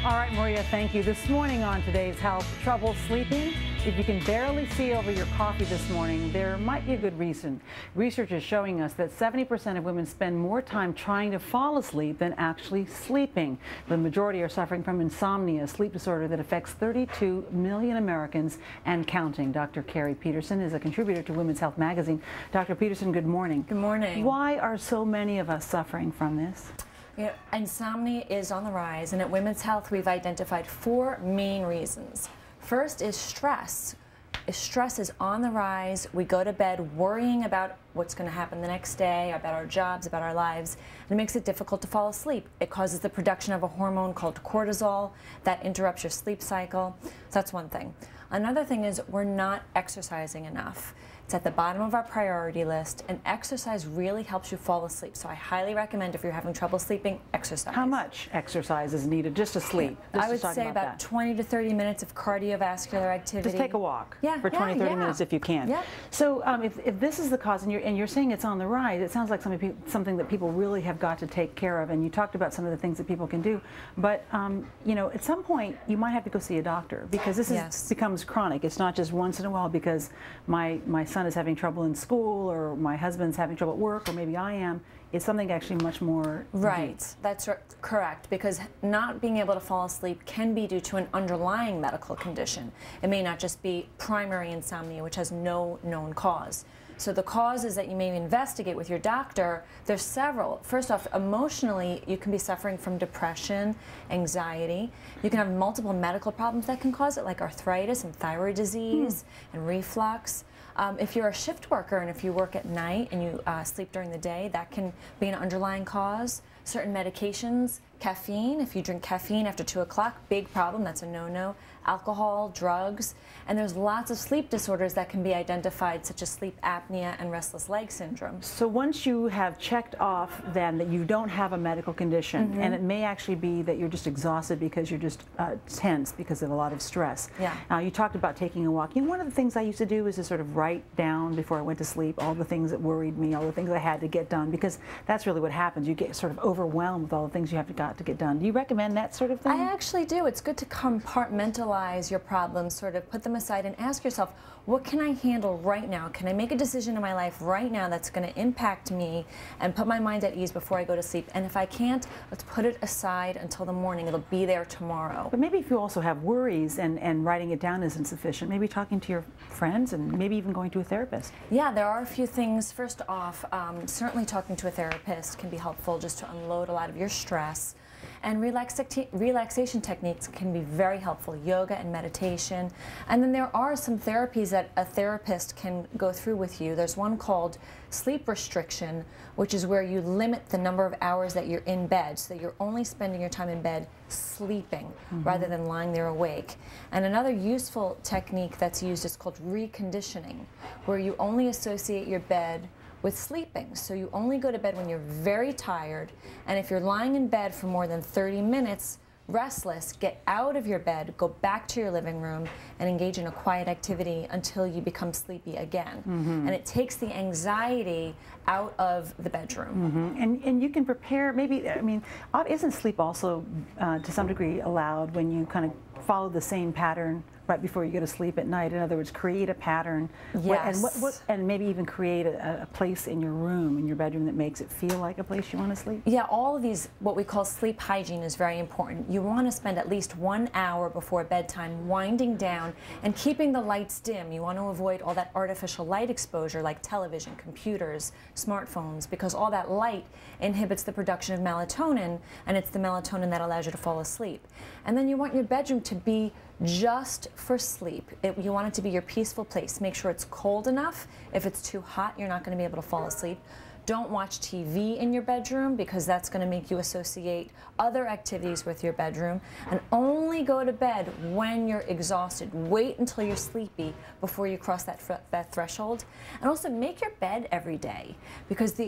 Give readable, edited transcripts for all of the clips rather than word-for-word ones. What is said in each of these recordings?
All right, Maria, thank you. This morning on Today's Health, trouble sleeping? If you can barely see over your coffee this morning, there might be a good reason. Research is showing us that 70% of women spend more time trying to fall asleep than actually sleeping. The majority are suffering from insomnia, a sleep disorder that affects 32 million Americans and counting. Dr. Keri Peterson is a contributor to Women's Health magazine. Dr. Peterson, good morning. Good morning. Why are so many of us suffering from this? You know, insomnia is on the rise, and at Women's Health we've identified 4 main reasons. First is stress. If stress is on the rise, we go to bed worrying about what's going to happen the next day, about our jobs, about our lives, and it makes it difficult to fall asleep. It causes the production of a hormone called cortisol that interrupts your sleep cycle. So that's one thing. Another thing is we're not exercising enough. It's at the bottom of our priority list, and exercise really helps you fall asleep. So I highly recommend, if you're having trouble sleeping, exercise. How much exercise is needed just to sleep? I would say about 20 to 30 minutes of cardiovascular activity. Just take a walk for 20, 30 minutes if you can. Yeah. So if this is the cause, and you're saying it's on the rise, it sounds like something that people really have got to take care of. And you talked about some of the things that people can do. But you know, at some point, you might have to go see a doctor, because this becomes chronic. It's not just once in a while because my son is having trouble in school, or my husband's having trouble at work, or maybe I am. It's something actually much more right. deep. That's correct, because not being able to fall asleep can be due to an underlying medical condition. It may not just be primary insomnia, which has no known cause. So the causes that you may investigate with your doctor, there's several. First off, emotionally, you can be suffering from depression, anxiety. You can have multiple medical problems that can cause it, like arthritis and thyroid disease and reflux. If you're a shift worker and if you work at night and you sleep during the day, that can be an underlying cause. Certain medications, caffeine, if you drink caffeine after 2 o'clock, big problem, that's a no-no. Alcohol, drugs, and there's lots of sleep disorders that can be identified, such as sleep apnea and restless leg syndrome. So once you have checked off then that you don't have a medical condition, and it may actually be that you're just exhausted because you're just tense because of a lot of stress. Yeah. You talked about taking a walk. You know, one of the things I used to do is to sort of write down before I went to sleep all the things that worried me, all the things I had to get done, because that's really what happens. You get sort of overwhelmed with all the things you have got to get done. Do you recommend that sort of thing? I actually do. It's good to compartmentalize your problems, sort of put them aside and ask yourself, what can I handle right now? Can I make a decision in my life right now that's going to impact me and put my mind at ease before I go to sleep? And if I can't, let's put it aside until the morning. It'll be there tomorrow. But maybe if you also have worries and writing it down isn't sufficient, maybe talking to your friends and maybe even going to a therapist. Yeah, there are a few things. First off, certainly talking to a therapist can be helpful just to unload a lot of your stress. And relaxation techniques can be very helpful, yoga and meditation. And then there are some therapies that a therapist can go through with you. There's one called sleep restriction, which is where you limit the number of hours that you're in bed, so that you're only spending your time in bed sleeping rather than lying there awake. And another useful technique that's used is called reconditioning, where you only associate your bed with sleeping. So you only go to bed when you're very tired, and if you're lying in bed for more than 30 minutes, restless, get out of your bed, go back to your living room, and engage in a quiet activity until you become sleepy again. And it takes the anxiety out of the bedroom. And you can prepare, maybe, I mean, isn't sleep also to some degree allowed when you kind of follow the same pattern right before you go to sleep at night? In other words, create a pattern. Yes. And maybe even create a place in your room, in your bedroom, that makes it feel like a place you want to sleep? Yeah, all of these, what we call sleep hygiene, is very important. You want to spend at least 1 hour before bedtime winding down and keeping the lights dim. You want to avoid all that artificial light exposure like television, computers, smartphones, because all that light inhibits the production of melatonin, and it's the melatonin that allows you to fall asleep. And then you want your bedroom to be just for sleep. You want it to be your peaceful place. Make sure it's cold enough. If it's too hot, you're not going to be able to fall asleep. Don't watch TV in your bedroom, because that's going to make you associate other activities with your bedroom. And only go to bed when you're exhausted. Wait until you're sleepy before you cross that threshold. And also make your bed every day, because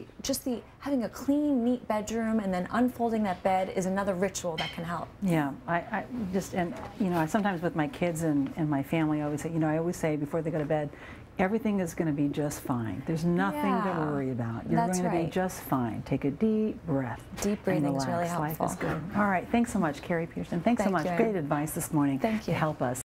having a clean, neat bedroom and then unfolding that bed is another ritual that can help. Yeah, and you know, sometimes with my kids and my family, I always say, before they go to bed, everything is going to be just fine. The's nothing to worry about. You're That's going to be right. just fine. Take a deep breath. Deep breathing is really relax. helpful. Life is good. All right. Thanks so much, Keri Peterson. Thanks so Thank much. you. Great advice this morning Thank you. to help us.